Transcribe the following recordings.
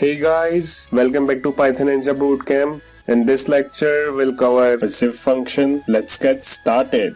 Hey guys, welcome back to Python Ninja Bootcamp. In this lecture, we'll cover a zip function. Let's get started.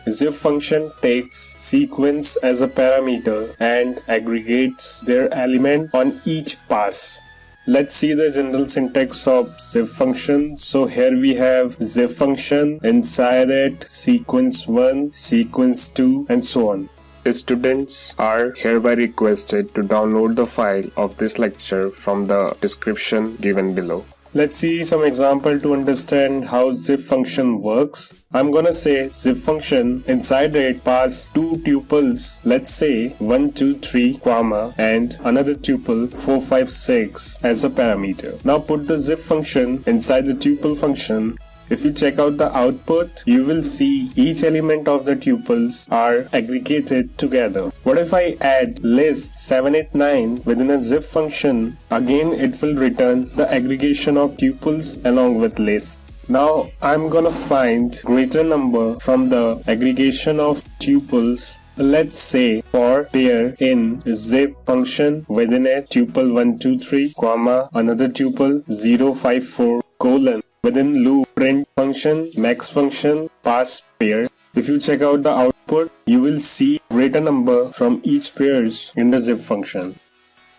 A zip function takes sequence as a parameter and aggregates their element on each pass. Let's see the general syntax of zip function. So here we have zip function, inside it sequence 1, sequence 2 and so on. Students are hereby requested to download the file of this lecture from the description given below. Let's see some example to understand how zip function works. I'm gonna say zip function, inside it pass two tuples, let's say 1, 2, 3, comma, and another tuple 4, 5, 6 as a parameter. Now put the zip function inside the tuple function. If you check out the output, you will see each element of the tuples are aggregated together. What if I add list 789 within a zip function? Again, it will return the aggregation of tuples along with list. Now, I'm gonna find greater number from the aggregation of tuples. Let's say for pair in zip function within a tuple 1, 2, 3, comma, another tuple 0, 5, 4, colon. Within loop print function, max function, pass pair. If you check out the output, you will see greater number from each pairs in the zip function.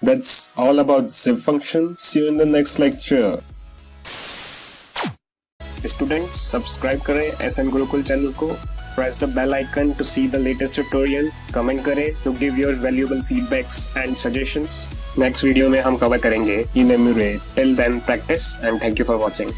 That's all about zip function. See you in the next lecture. Students, subscribe करें SN Gurukul channel को. Press the bell icon to see the latest tutorial. Comment करें to give your valuable feedbacks and suggestions. Next video में हम cover करेंगे enumerate. Till then, practice and thank you for watching.